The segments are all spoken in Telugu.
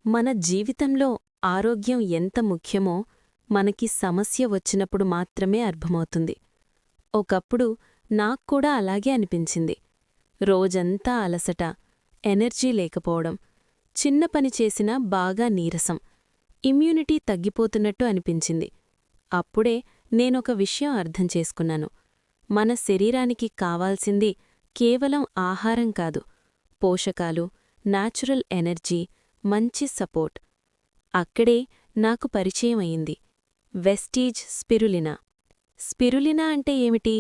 మన జీవితంలో ఆరోగ్యం ఎంత ముఖ్యమో మనకి సమస్య వచ్చినప్పుడు మాత్రమే అర్థమవుతుంది. ఒకప్పుడు నాక్కూడా అలాగే అనిపించింది. రోజంతా అలసట, ఎనర్జీ లేకపోవడం, చిన్న పని చేసినా బాగా నీరసం, ఇమ్యూనిటీ తగ్గిపోతున్నట్టు అనిపించింది. అప్పుడే నేనొక విషయం అర్థం చేసుకున్నాను. మన శరీరానికి కావాల్సింది కేవలం ఆహారం కాదు, పోషకాలు, నాచురల్ ఎనర్జీ, మంచి సపోర్ట్. అక్కడే నాకు పరిచయమయింది వెస్టీజ్ స్పిరులినా. స్పిరులినా అంటే ఏమిటి?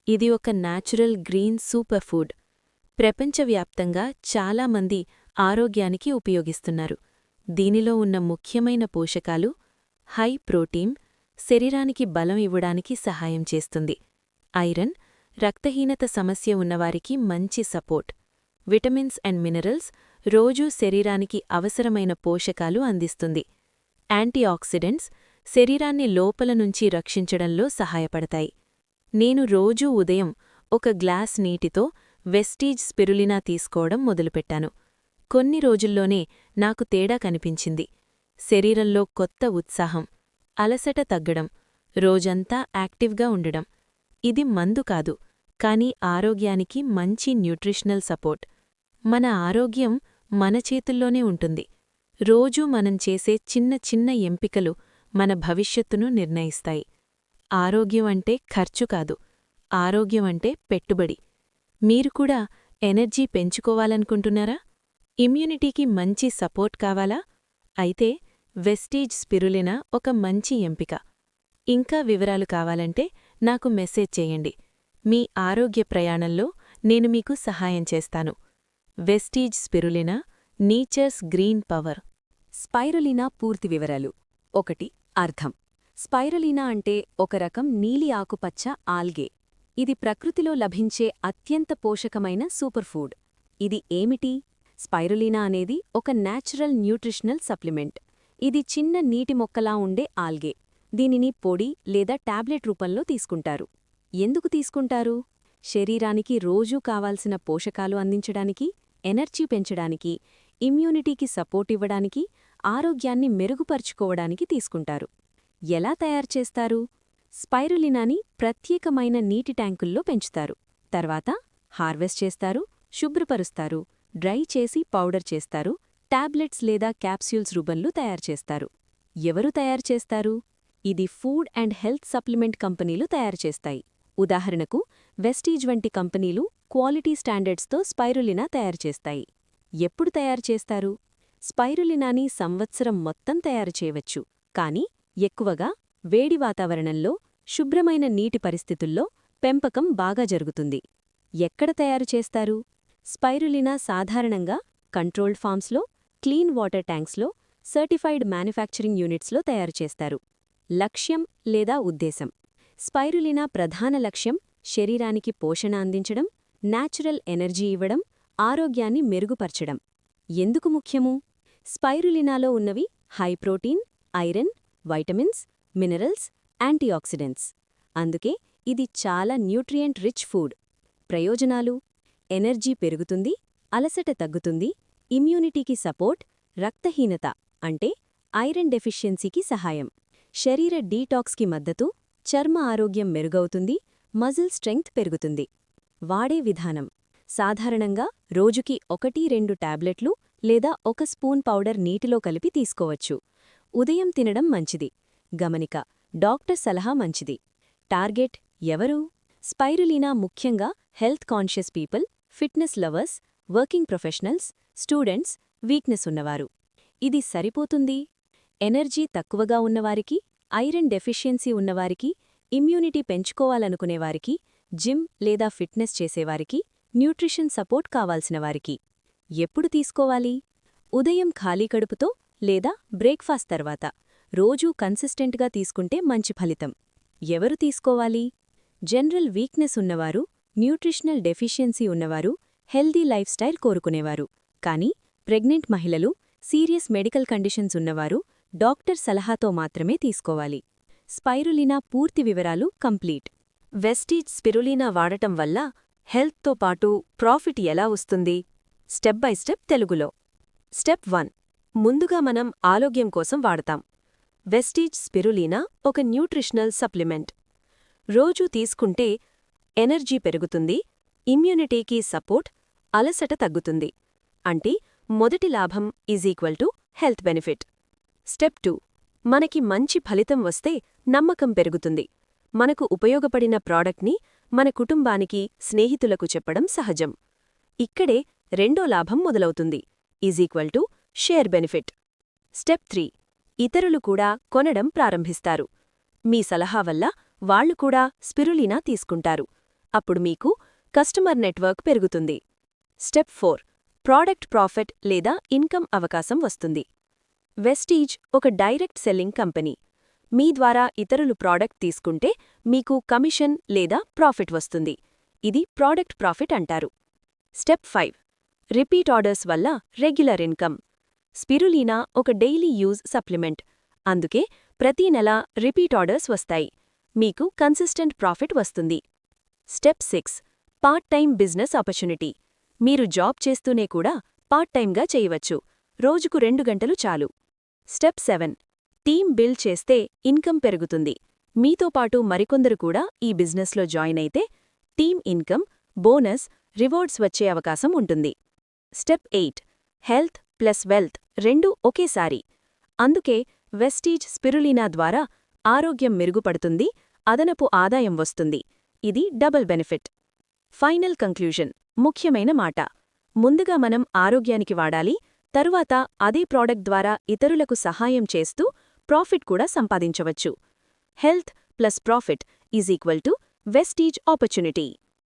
ఇది ఒక నాచురల్ గ్రీన్ సూపర్ ఫుడ్. ప్రపంచవ్యాప్తంగా చాలామంది ఆరోగ్యానికి ఉపయోగిస్తున్నారు. దీనిలో ఉన్న ముఖ్యమైన పోషకాలు హై ప్రోటీన్, శరీరానికి బలం ఇవ్వడానికి సహాయం చేస్తుంది. ఐరన్, రక్తహీనత సమస్య ఉన్నవారికి మంచి సపోర్ట్. విటమిన్స్ అండ్ మినరల్స్, రోజూ శరీరానికి అవసరమైన పోషకాలు అందిస్తుంది. యాంటీఆక్సిడెంట్స్, శరీరాన్ని లోపల నుంచి రక్షించడంలో సహాయపడతాయి. నేను రోజూ ఉదయం ఒక గ్లాస్ నీటితో వెస్టీజ్ స్పిరులినా తీసుకోవడం మొదలుపెట్టాను. కొన్ని రోజుల్లోనే నాకు తేడా కనిపించింది. శరీరంలో కొత్త ఉత్సాహం, అలసట తగ్గడం, రోజంతా యాక్టివ్గా ఉండడం. ఇది మందు కాదు, కానీ ఆరోగ్యానికి మంచి న్యూట్రిషనల్ సపోర్ట్. మన ఆరోగ్యం మన చేతుల్లోనే ఉంటుంది. రోజూ మనం చేసే చిన్న చిన్న ఎంపికలు మన భవిష్యత్తును నిర్ణయిస్తాయి. ఆరోగ్యం అంటే ఖర్చు కాదు, ఆరోగ్యం అంటే పెట్టుబడి. మీరు కూడా ఎనర్జీ పెంచుకోవాలనుకుంటున్నారా? ఇమ్యూనిటీకి మంచి సపోర్ట్ కావాలా? అయితే వెస్టీజ్ స్పిరులినా ఒక మంచి ఎంపిక. ఇంకా వివరాలు కావాలంటే నాకు మెసేజ్ చేయండి. మీ ఆరోగ్య ప్రయాణంలో నేను మీకు సహాయం చేస్తాను. Vestige spirulina, nature's green power. Spirulina పూర్తి వివరాలు. 1. అర్థం. స్పైరులినా అంటే ఒక రకం నీలి ఆకుపచ్చ ఆల్గే. ఇది ప్రకృతిలో లభించే అత్యంత పోషకమైన సూపర్ ఫుడ్. ఇది ఏమిటి? స్పైరులినా అనేది ఒక న్యాచురల్ న్యూట్రిషనల్ సప్లిమెంట్. ఇది చిన్న నీటి మొక్కలా ఉండే ఆల్గే. దీనిని పొడి లేదా టాబ్లెట్ రూపంలో తీసుకుంటారు. ఎందుకు తీసుకుంటారు? శరీరానికి రోజూ కావాల్సిన పోషకాలు అందించడానికి, ఎనర్జీ పెంచడానికి, ఇమ్యూనిటీకి సపోర్ట్ ఇవ్వడానికి, ఆరోగ్యాన్ని మెరుగుపరుచుకోవడానికి తీసుకుంటారు. ఎలా తయారుచేస్తారు? స్పైరులినాని ప్రత్యేకమైన నీటి ట్యాంకుల్లో పెంచుతారు. తర్వాత హార్వెస్ట్ చేస్తారు, శుభ్రపరుస్తారు, డ్రై చేసి పౌడర్ చేస్తారు, టాబ్లెట్స్ లేదా క్యాప్స్యూల్స్ రూపంలో తయారుచేస్తారు. ఎవరు తయారుచేస్తారు? ఇది ఫుడ్ అండ్ హెల్త్ సప్లిమెంట్ కంపెనీలు తయారుచేస్తాయి. ఉదాహరణకు వెస్టీజ్ వంటి కంపెనీలు క్వాలిటీ స్టాండర్డ్స్తో స్పైరులినా తయారుచేస్తాయి. ఎప్పుడు తయారుచేస్తారు? స్పైరులినాని సంవత్సరం మొత్తం తయారుచేయవచ్చు, కానీ ఎక్కువగా వేడి వాతావరణంలో, శుభ్రమైన నీటి పరిస్థితుల్లో పెంపకం బాగా జరుగుతుంది. ఎక్కడ తయారుచేస్తారు? స్పైరులినా సాధారణంగా కంట్రోల్డ్ ఫామ్స్లో, క్లీన్ వాటర్ ట్యాంక్స్లో, సర్టిఫైడ్ మ్యానుఫ్యాక్చరింగ్ యూనిట్స్లో తయారుచేస్తారు. లక్ష్యం లేదా ఉద్దేశం. స్పైరులినా ప్రధాన లక్ష్యం శరీరానికి పోషణ అందించడం, నాచురల్ ఎనర్జీ ఇవ్వడం, ఆరోగ్యాన్ని మెరుగుపరచడం. ఎందుకు ముఖ్యము? స్పైరులినాలో ఉన్నవి high protein, iron, vitamins, minerals, antioxidants. అందుకే ఇది చాలా న్యూట్రియంట్ రిచ్ ఫుడ్. ప్రయోజనాలు: ఎనర్జీ పెరుగుతుంది, అలసట తగ్గుతుంది, ఇమ్యూనిటీకి సపోర్ట్, రక్తహీనత అంటే ఐరన్ డెఫిషియన్సీకి సహాయం, శరీర డీటాక్స్కి మద్దతు, చర్మ ఆరోగ్యం మెరుగవుతుంది, మజిల్ స్ట్రెంగ్త్ పెరుగుతుంది. వాడే విధానం: సాధారణంగా రోజుకి 1-2 టాబ్లెట్లు లేదా 1 స్పూన్ పౌడర్ నీటిలో కలిపి తీసుకోవచ్చు. ఉదయం తినడం మంచిది. గమనిక: డాక్టర్ సలహా మంచిది. టార్గెట్ ఎవరు? స్పైరులినా ముఖ్యంగా health conscious people, fitness lovers, working professionals, students, weakness ఉన్నవారు. ఇది సరిపోతుంది? ఎనర్జీ తక్కువగా ఉన్నవారికి, ఐరన్ డెఫిషియన్సీ ఉన్నవారికి, ఇమ్యూనిటీ పెంచుకోవాలనుకునేవారికి, జిమ్ లేదా ఫిట్నెస్ చేసేవారికి, న్యూట్రిషన్ సపోర్ట్ కావాల్సినవారికి. ఎప్పుడు తీసుకోవాలి? ఉదయం ఖాళీ కడుపుతో లేదా బ్రేక్ఫాస్ట్ తర్వాత. రోజూ కన్సిస్టెంట్గా తీసుకుంటే మంచి ఫలితం. ఎవరు తీసుకోవాలి? జనరల్ వీక్నెస్ ఉన్నవారు, న్యూట్రిషనల్ డెఫిషియన్సీ ఉన్నవారు, హెల్దీ లైఫ్ స్టైల్ కోరుకునేవారు. కానీ ప్రెగ్నెంట్ మహిళలు, సీరియస్ మెడికల్ కండిషన్స్ ఉన్నవారు డాక్టర్ సలహాతో మాత్రమే తీసుకోవాలి. స్పైరులినా పూర్తి వివరాలు కంప్లీట్. వెస్టీజ్ స్పిరులినా వాడటం వల్ల హెల్త్తో పాటు ప్రాఫిట్ ఎలా వస్తుంది? స్టెప్ బై స్టెప్ తెలుగులో. స్టెప్ 1. ముందుగా మనం ఆరోగ్యం కోసం వాడతాం. వెస్టీజ్ స్పిరులీనా ఒక న్యూట్రిషనల్ సప్లిమెంట్. రోజూ తీసుకుంటే ఎనర్జీ పెరుగుతుంది, ఇమ్యూనిటీకి సపోర్ట్, అలసట తగ్గుతుంది. అంటే మొదటి లాభం = హెల్త్ బెనిఫిట్. స్టెప్ 2, మనకి మంచి ఫలితం వస్తే నమ్మకం పెరుగుతుంది. మనకు ఉపయోగపడిన ప్రాడక్ట్ని మన కుటుంబానికి, స్నేహితులకు చెప్పడం సహజం. ఇక్కడే రెండో లాభం మొదలవుతుంది, = షేర్ బెనిఫిట్. స్టెప్ 3, ఇతరులు కూడా కొనడం ప్రారంభిస్తారు. మీ సలహా వల్ల వాళ్లు కూడా స్పిరులినా తీసుకుంటారు. అప్పుడు మీకు కస్టమర్ నెట్వర్క్ పెరుగుతుంది. స్టెప్ 4, ప్రాడక్ట్ ప్రాఫిట్ లేదా ఇన్కమ్ అవకాశం వస్తుంది. వెస్టీజ్ ఒక డైరెక్ట్ సెల్లింగ్ కంపెనీ. మీ ద్వారా ఇతరులు ప్రాడక్ట్ తీసుకుంటే మీకు కమిషన్ లేదా ప్రాఫిట్ వస్తుంది. ఇది ప్రాడక్ట్ ప్రాఫిట్ అంటారు. స్టెప్ 5, రిపీట్ ఆర్డర్స్ వల్ల రెగ్యులర్ ఇన్కమ్. స్పిరులీనా ఒక డైలీ యూజ్ సప్లిమెంట్. అందుకే ప్రతీ నెల రిపీట్ ఆర్డర్స్ వస్తాయి. మీకు కన్సిస్టెంట్ ప్రాఫిట్ వస్తుంది. Step 6, part time business opportunity. మీరు జాబ్ చేస్తూనే కూడా పార్ట్ టైంగా చేయవచ్చు. రోజుకు 2 గంటలు చాలు. స్టెప్ 7, టీమ్ బిల్డ్ చేస్తే ఇన్కమ్ పెరుగుతుంది. మీతో పాటు మరికొందరు కూడా ఈ బిజినెస్లో జాయిన్ అయితే టీమ్ ఇన్కమ్, బోనస్, రివార్డ్స్ వచ్చే అవకాశం ఉంటుంది. స్టెప్ 8, హెల్త్ ప్లస్ వెల్త్ రెండూ ఒకేసారి. అందుకే వెస్టీజ్ స్పిరులీనా ద్వారా ఆరోగ్యం మెరుగుపడుతుంది, అదనపు ఆదాయం వస్తుంది. ఇది డబుల్ బెనిఫిట్. ఫైనల్ కంక్లూజన్, ముఖ్యమైన మాట. ముందుగా మనం ఆరోగ్యానికి వాడాలి, తరువాత అదే ప్రాడక్ట్ ద్వారా ఇతరులకు సహాయం చేస్తూ ప్రాఫిట్ కూడా సంపాదించవచ్చు. Health plus profit = Vestige opportunity.